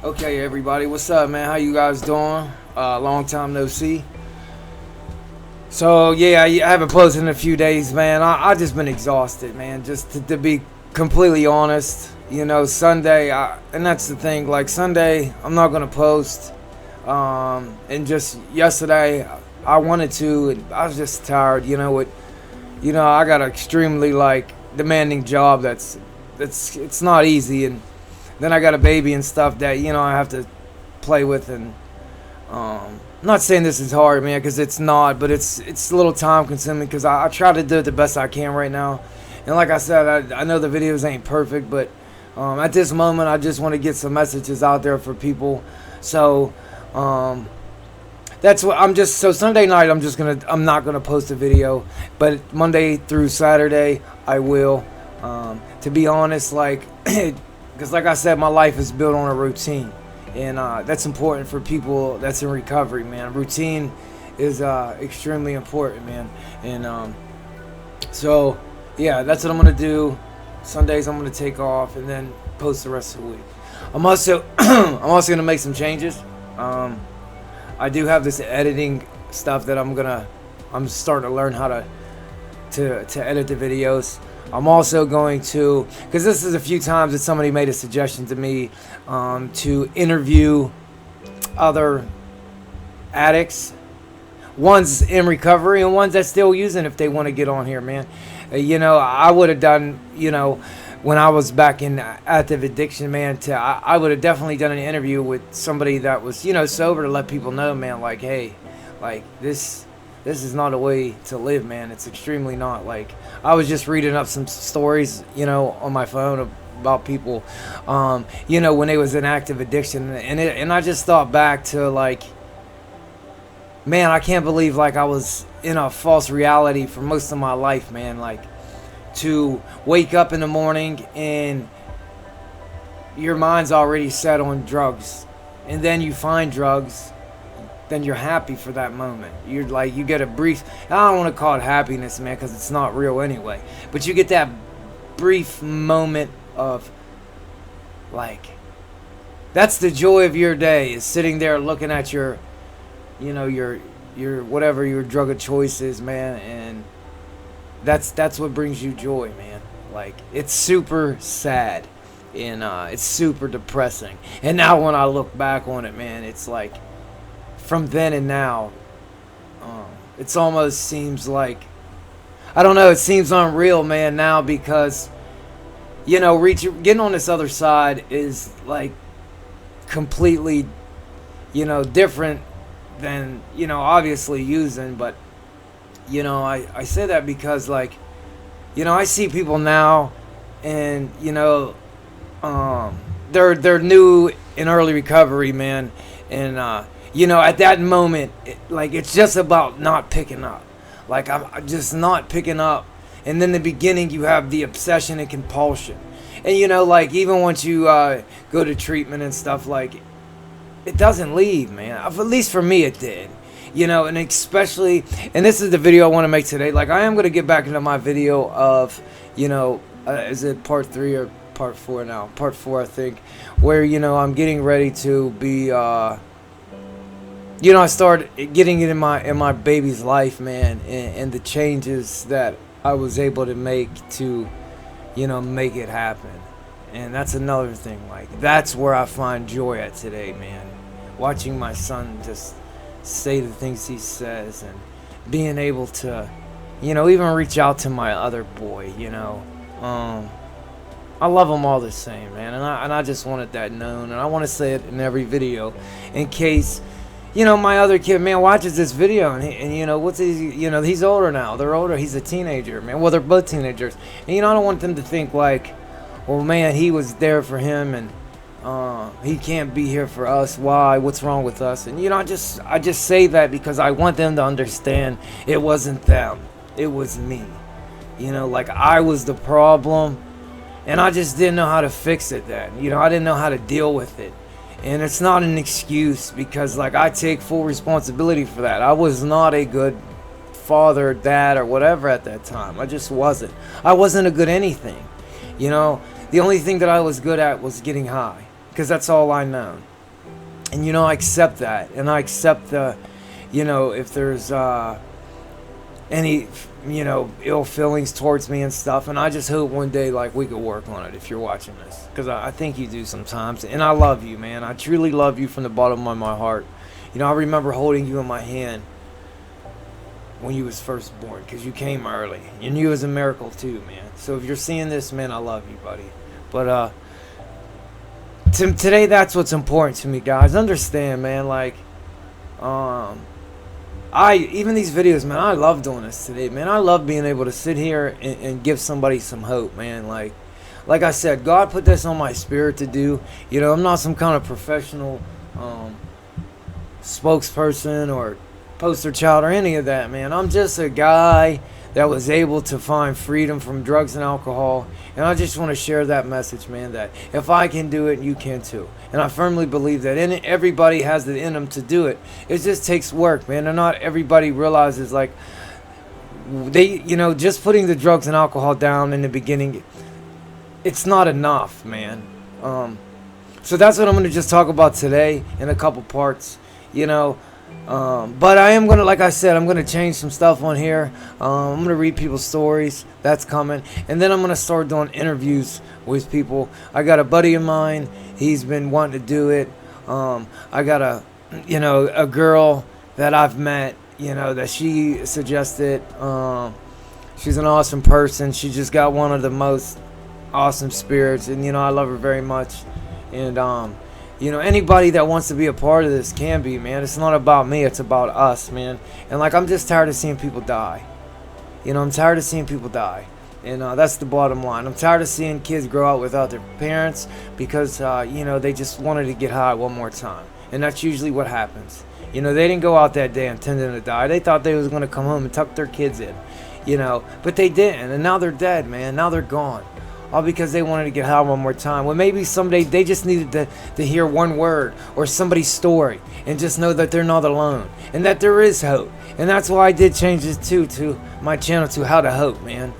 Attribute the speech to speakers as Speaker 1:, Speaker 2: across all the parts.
Speaker 1: Okay, everybody, what's up, man? How you guys doing? Long time no see. So yeah, I haven't posted in a few days, man. I just been exhausted, man. Just to be completely honest, Sunday, and that's the thing. Like Sunday, I'm not gonna post. And just yesterday, I wanted to. And I was just tired. I got an extremely demanding job. It's not easy, and then I got a baby and stuff that I have to play with, and I'm not saying this is hard, man, because it's not, but it's a little time consuming because I try to do it the best I can right now. And like I said, I know the videos ain't perfect, but at this moment I just want to get some messages out there for people. So that's what so Sunday night I'm not gonna post a video, but Monday through Saturday I will. To be honest, because like I said, my life is built on a routine, and that's important for people that's in recovery, man. Routine is extremely important, man. And so yeah, that's what I'm gonna do. Sundays I'm gonna take off and then post the rest of the week. I'm also gonna make some changes. I do have this editing stuff that I'm starting to learn how to edit the videos. I'm also going to, because this is a few times that somebody made a suggestion to me to interview other addicts, ones in recovery and ones that still using if they want to get on here, man. I would have done, when I was back in active addiction, man, I would have definitely done an interview with somebody that was, sober, to let people know, man, hey, this is not a way to live, man. It's extremely not. I was just reading up some stories, on my phone about people, when they was in active addiction, and I just thought back to man, I can't believe I was in a false reality for most of my life, man. To wake up in the morning and your mind's already set on drugs, and then you find drugs. Then you're happy for that moment. You get a brief, I don't want to call it happiness, man, because it's not real anyway, but you get that brief moment of that's the joy of your day, is sitting there looking at your whatever your drug of choice is, man, and that's what brings you joy, man. It's super sad, and it's super depressing, and now when I look back on it, man, it's from then and now, it's almost seems I don't know, it seems unreal, man, now, because getting on this other side is completely different than obviously using. But I say that because I see people now, and they're new in early recovery, man, and at that moment, it's just about not picking up. I'm just not picking up. And then in the beginning, you have the obsession and compulsion. And, even once you go to treatment and stuff, it doesn't leave, man. At least for me, it did. And especially, and this is the video I want to make today. I am going to get back into my video of, is it part 3 or part 4 now? Part 4, I think. Where, I'm getting ready to be... I started getting it in my baby's life, man, and the changes that I was able to make to, make it happen. And that's another thing. That's where I find joy at today, man. Watching my son just say the things he says, and being able to, even reach out to my other boy, I love them all the same, man. And I just wanted that known, and I want to say it in every video in case... my other kid, man, watches this video, and what's he, he's older now. They're older. He's a teenager, man. Well, they're both teenagers. And, I don't want them to think well, man, he was there for him, and he can't be here for us. Why? What's wrong with us? And, I just say that because I want them to understand it wasn't them. It was me. I was the problem, and I just didn't know how to fix it then. I didn't know how to deal with it. And it's not an excuse, because I take full responsibility for that. I was not a good father, dad, or whatever at that time. I just wasn't. I wasn't a good anything. The only thing that I was good at was getting high, because that's all I known. And, I accept that. And I accept the, if there's any, ill feelings towards me and stuff. And I just hope one day, like, we could work on it if you're watching this. Because I think you do sometimes. And I love you, man. I truly love you from the bottom of my heart. I remember holding you in my hand when you was first born, because you came early. And you was a miracle too, man. So if you're seeing this, man, I love you, buddy. But today, that's what's important to me, guys. Understand, man, like, even these videos, man, I love doing this today, man. I love being able to sit here and give somebody some hope, man. Like I said, God put this on my spirit to do. I'm not some kind of professional spokesperson or poster child or any of that, man. I'm just a guy that was able to find freedom from drugs and alcohol, and I just want to share that message, man, that if I can do it, you can too. And I firmly believe that everybody has it in them to do it. It just takes work, man, and not everybody realizes, like, they, just putting the drugs and alcohol down in the beginning, it's not enough, man. So that's what I'm going to just talk about today in a couple parts, but I am going to, like I said, I'm going to change some stuff on here. I'm going to read people's stories. That's coming. And then I'm going to start doing interviews with people. I got a buddy of mine. He's been wanting to do it. I got a girl that I've met, that she suggested. She's an awesome person. She just got one of the most awesome spirits. And, I love her very much. And, anybody that wants to be a part of this can be, man. It's not about me. It's about us, man. And, like, I'm just tired of seeing people die. I'm tired of seeing people die. And that's the bottom line. I'm tired of seeing kids grow up without their parents because, they just wanted to get high one more time. And that's usually what happens. They didn't go out that day intending to die. They thought they was going to come home and tuck their kids in, But they didn't. And now they're dead, man. Now they're gone. All because they wanted to get high one more time. Well, maybe someday they just needed to hear one word or somebody's story and just know that they're not alone and that there is hope. And that's why I did change it to my channel to How to Hope, man.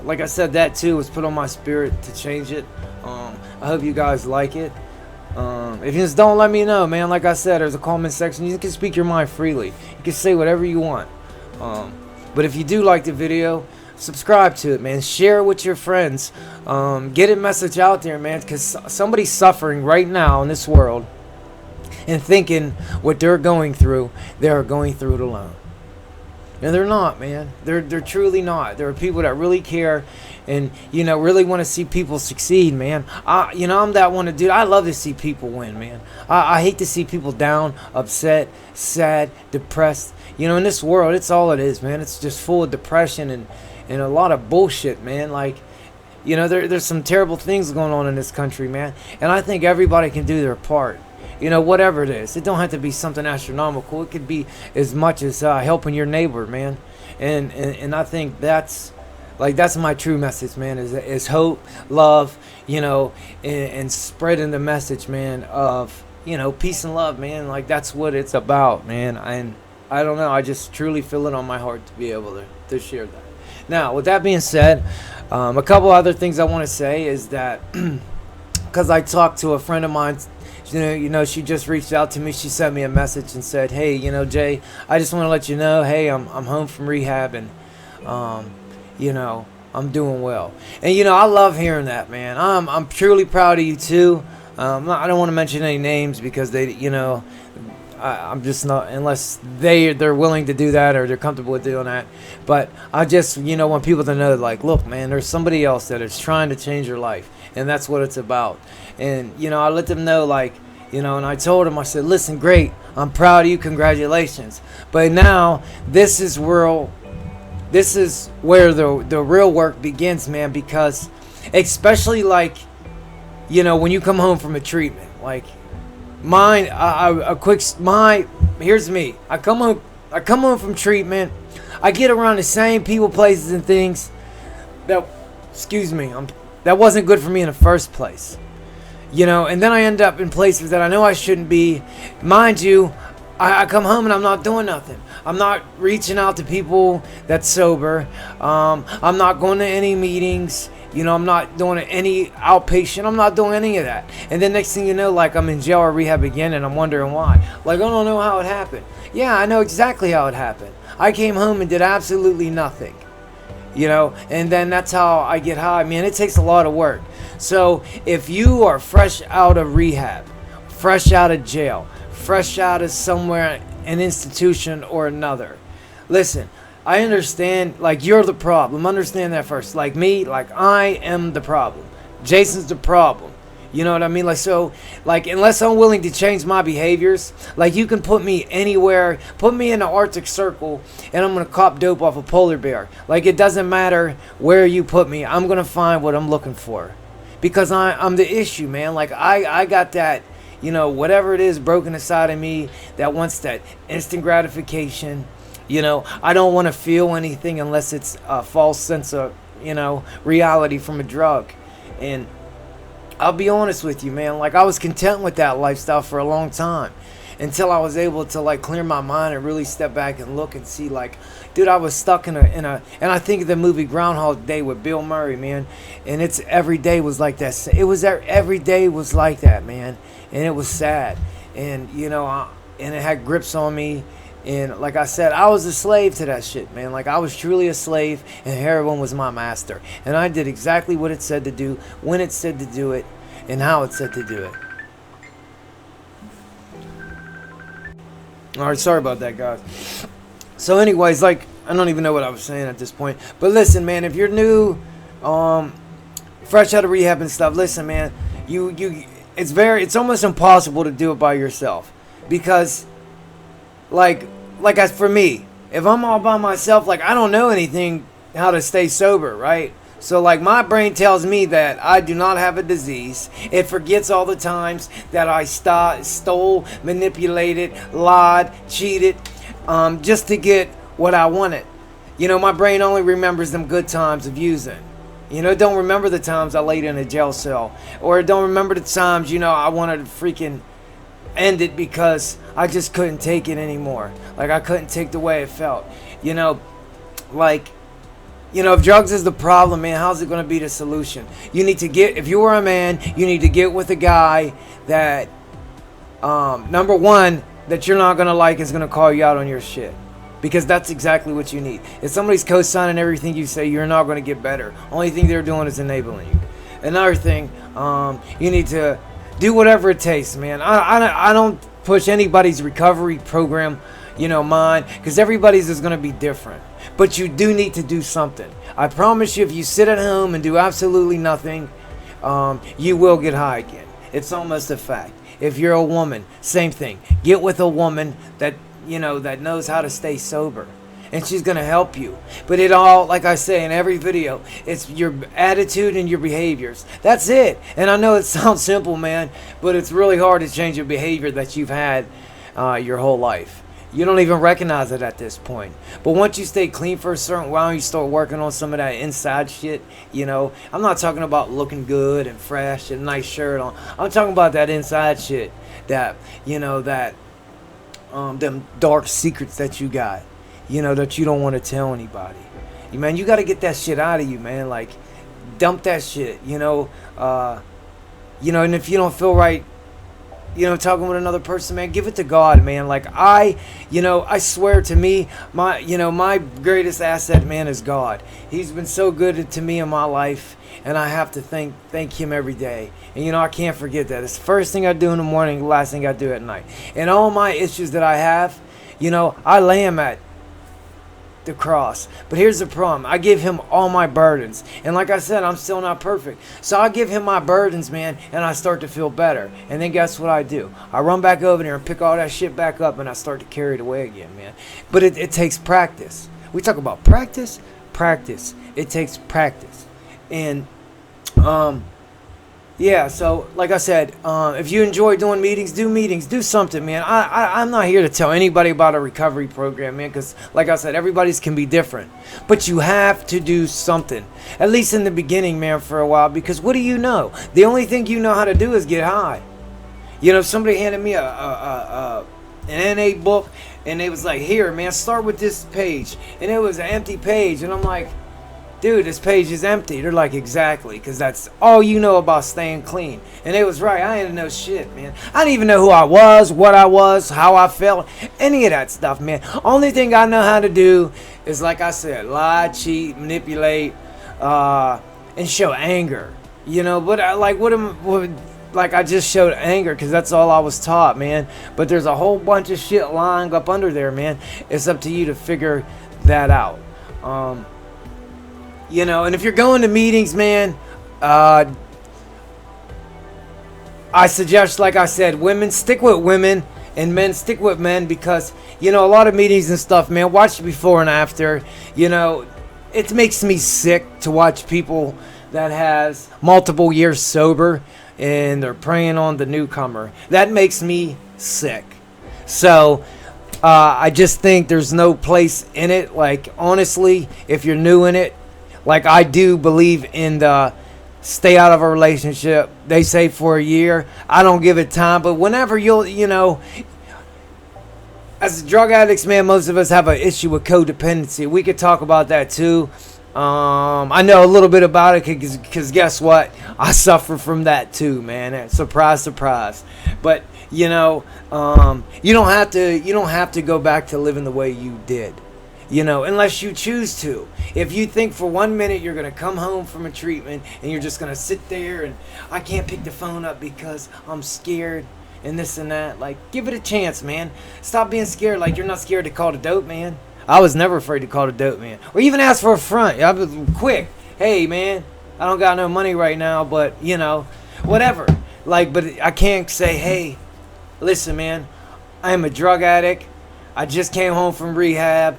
Speaker 1: Like I said, that too was put on my spirit to change it. I hope you guys like it. If you just don't, let me know, man. Like I said, there's a comment section. You can speak your mind freely. You can say whatever you want. But if you do like the video, subscribe to it, man. Share it with your friends. Get a message out there, man, because somebody's suffering right now in this world and thinking what they're going through, they're going through it alone. And they're not, man. They're truly not. There are people that really care and, really want to see people succeed, man. I'm that one to do. I love to see people win, man. I hate to see people down, upset, sad, depressed. In this world, it's all it is, man. It's just full of depression and a lot of bullshit, man. Like, there's some terrible things going on in this country, man. And I think everybody can do their part. Whatever it is. It don't have to be something astronomical. It could be as much as helping your neighbor, man. And I think that's my true message, man, is hope, love, and spreading the message, man, of, peace and love, man. Like, that's what it's about, man. And I don't know. I just truly feel it on my heart to be able to share that. Now, with that being said, a couple other things I want to say is that because I talked to a friend of mine, she just reached out to me. She sent me a message and said, "Hey, Jay, I just want to let you know, hey, I'm home from rehab and, I'm doing well." And I love hearing that, man. I'm truly proud of you too. I don't want to mention any names because they, I'm just not, unless they're willing to do that or they're comfortable with doing that. But I just, want people to know, like, look, man, there's somebody else that is trying to change your life, and that's what it's about. And, I let them know, like, and I told them, I said, listen, great, I'm proud of you, congratulations. But now, this is where the real work begins, man, because especially, like, when you come home from a treatment, like, here's me. I come home from treatment. I get around the same people, places, and things that wasn't good for me in the first place. And then I end up in places that I know I shouldn't be. Mind you, I come home and I'm not doing nothing. I'm not reaching out to people that's sober. I'm not going to any meetings. I'm not doing any outpatient. I'm not doing any of that. And then next thing you know, like, I'm in jail or rehab again, and I'm wondering why. Like, I don't know how it happened. Yeah, I know exactly how it happened. I came home and did absolutely nothing. And then that's how I get high. Man, it takes a lot of work. So if you are fresh out of rehab, fresh out of jail, fresh out of somewhere, an institution or another, listen, I understand, like, you're the problem. Understand that first. Like me, like, I am the problem. Jason's the problem. You know what I mean? Like, so, like, unless I'm willing to change my behaviors, like, you can put me anywhere, put me in the Arctic Circle, and I'm going to cop dope off a polar bear. Like, it doesn't matter where you put me. I'm going to find what I'm looking for. Because I'm the issue, man. Like, I got that, whatever it is broken inside of me that wants that instant gratification. I don't want to feel anything unless it's a false sense of, reality from a drug. And I'll be honest with you, man. Like, I was content with that lifestyle for a long time until I was able to, like, clear my mind and really step back and look and see, like, dude, I was stuck in a and I think of the movie Groundhog Day with Bill Murray, man. And it's every day was like that. It was every day was like that, man. And it was sad. And, and it had grips on me. And like I said, I was a slave to that shit, man. Like, I was truly a slave, and heroin was my master. And I did exactly what it said to do, when it said to do it, and how it said to do it. Alright, sorry about that, guys. So anyways, like, I don't even know what I was saying at this point. But listen, man, if you're new, fresh out of rehab and stuff, listen, man, it's almost impossible to do it by yourself. Because, as for me, if I'm all by myself, like, I don't know anything how to stay sober, right? So, like, my brain tells me that I do not have a disease. It forgets all the times that I stole, manipulated, lied, cheated, just to get what I wanted. My brain only remembers them good times of using. Don't remember the times I laid in a jail cell. Or don't remember the times, I wanted to freaking end it because I just couldn't take it anymore. Like, I couldn't take the way it felt. If drugs is the problem, man, how's it going to be the solution? If you were a man, you need to get with a guy that, number one, that you're not going to like is going to call you out on your shit. Because that's exactly what you need. If somebody's co-signing everything you say, you're not going to get better. Only thing they're doing is enabling you. Another thing, you need to do whatever it takes, man. I don't push anybody's recovery program, mine, because everybody's is going to be different. But you do need to do something. I promise you, if you sit at home and do absolutely nothing, you will get high again. It's almost a fact. If you're a woman, same thing. Get with a woman that, that knows how to stay sober. And she's going to help you. But it all, like I say in every video, it's your attitude and your behaviors. That's it. And I know it sounds simple, man, but it's really hard to change a behavior that you've had your whole life. You don't even recognize it at this point. But once you stay clean for a certain while, you start working on some of that inside shit, I'm not talking about looking good and fresh and nice shirt on. I'm talking about that inside shit that, them dark secrets that you got. That you don't want to tell anybody. Man, you got to get that shit out of you, man. Like, dump that shit, and if you don't feel right, talking with another person, man, give it to God, man. Like, I swear to me, my greatest asset, man, is God. He's been so good to me in my life, and I have to thank him every day. And, I can't forget that. It's the first thing I do in the morning, the last thing I do at night. And all my issues that I have, I lay them at the cross. But here's the problem. I give him all my burdens. And like I said, I'm still not perfect. So I give him my burdens, man, and I start to feel better. And then guess what I do? I run back over there and pick all that shit back up, and I start to carry it away again, man. But it takes practice. We talk about practice. It takes practice. And yeah, so like I said, if you enjoy doing meetings, do something, man. I'm not here to tell anybody about a recovery program, man, because like I said, everybody's can be different. But you have to do something, at least in the beginning, man, for a while, because what do you know? The only thing you know how to do is get high. If somebody handed me an NA book, and they was like, here, man, start with this page. And it was an empty page, and I'm like, dude, this page is empty. They're like, exactly, because that's all you know about staying clean. And it was right. I didn't know shit, man. I didn't even know who I was, what I was, how I felt, any of that stuff, man. Only thing I know how to do is, like I said, lie, cheat, manipulate, and show anger. You know, but I just showed anger because that's all I was taught, man. But there's a whole bunch of shit lying up under there, man. It's up to you to figure that out. You know, and if you're going to meetings, man, I suggest, like I said, women stick with women and men stick with men, because, you know, a lot of meetings and stuff, man, watch before and after. You know, it makes me sick to watch people that has multiple years sober and they're preying on the newcomer. That makes me sick. So I just think there's no place in it. Like, honestly, if you're new in it, like, I do believe in the stay out of a relationship. They say for a year. I don't give it time, but whenever you know, as drug addicts, man, most of us have an issue with codependency. We could talk about that too. I know a little bit about it because guess what? I suffer from that too, man. Surprise, surprise. But you know, you don't have to go back to living the way you did. You know, unless you choose to. If you think for 1 minute you're going to come home from a treatment and you're just going to sit there and I can't pick the phone up because I'm scared and this and that, like, give it a chance, man. Stop being scared. Like, you're not scared to call the dope man. I was never afraid to call the dope man. Or even ask for a front. I was quick. Hey, man, I don't got no money right now, but, you know, whatever. Like, but I can't say, hey, listen, man, I am a drug addict. I just came home from rehab.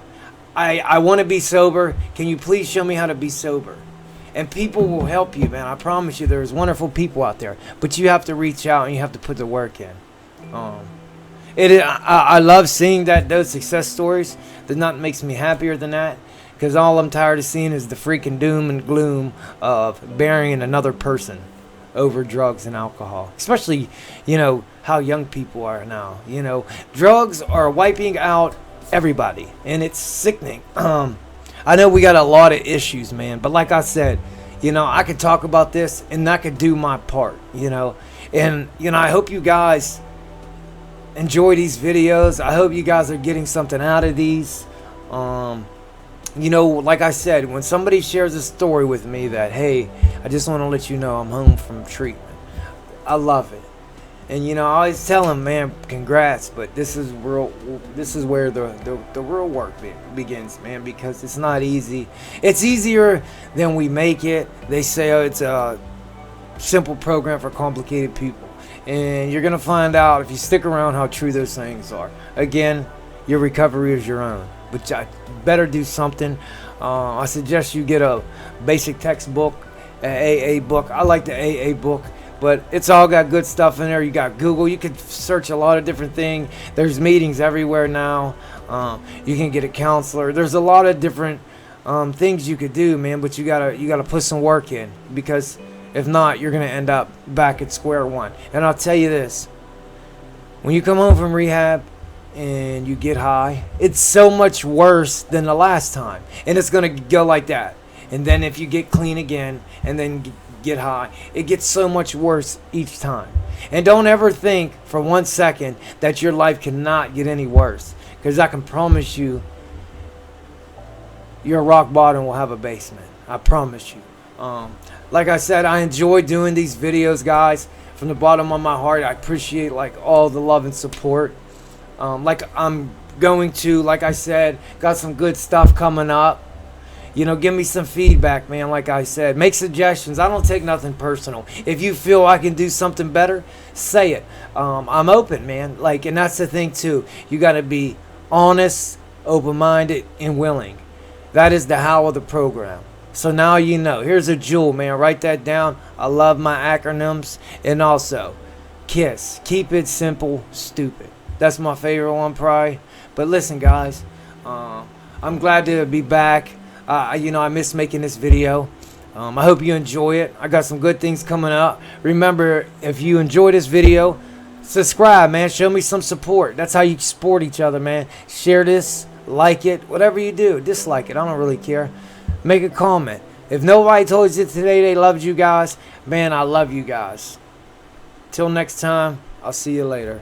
Speaker 1: I want to be sober. Can you please show me how to be sober? And people will help you, man. I promise you, there's wonderful people out there. But you have to reach out and you have to put the work in. I love seeing those success stories. There's nothing makes me happier than that. Because all I'm tired of seeing is the freaking doom and gloom of burying another person over drugs and alcohol. Especially, you know, how young people are now. You know, drugs are wiping out everybody, and it's sickening. I know we got a lot of issues, man, but like I said, you know, I could talk about this and I could do my part, you know. And, you know, I hope you guys enjoy these videos. I hope you guys are getting something out of these. You know, like I said, when somebody shares a story with me that, hey, I just want to let you know I'm home from treatment, I love it. And, you know, I always tell them, man, congrats, but this is where the real work begins, man, because it's not easy. It's easier than we make it. They say, oh, it's a simple program for complicated people. And you're going to find out, if you stick around, how true those things are. Again, your recovery is your own, but you better do something. I suggest you get a basic textbook, an AA book. I like the AA book. But it's all got good stuff in there. You got Google. You can search a lot of different things. There's meetings everywhere now. You can get a counselor. There's a lot of different things you could do, man. But you gotta put some work in, because if not, you're gonna end up back at square one. And I'll tell you this: when you come home from rehab and you get high, it's so much worse than the last time, and it's gonna go like that. And then if you get clean again, and then get high, it gets so much worse each time. And don't ever think for 1 second that your life cannot get any worse, because I can promise you, your rock bottom will have a basement. I promise you. Like I said, I enjoy doing these videos, guys. From the bottom of my heart, I appreciate like all the love and support. Like I'm going to, like I said, got some good stuff coming up. You know, give me some feedback, man. Like I said, make suggestions. I don't take nothing personal. If you feel I can do something better, say it. I'm open, man. Like, and that's the thing too. You got to be honest, open-minded, and willing. That is the how of the program. So now you know. Here's a jewel, man. Write that down. I love my acronyms. And also, KISS. Keep it simple, stupid. That's my favorite one, probably. But listen, guys. I'm glad to be back. You know, I miss making this video. I hope you enjoy it. I got some good things coming up. Remember, if you enjoy this video, subscribe, man. Show me some support. That's how you support each other, man. Share this, like it, whatever you do. Dislike it. I don't really care. Make a comment. If nobody told you today they loved you guys, man, I love you guys. Till next time, I'll see you later.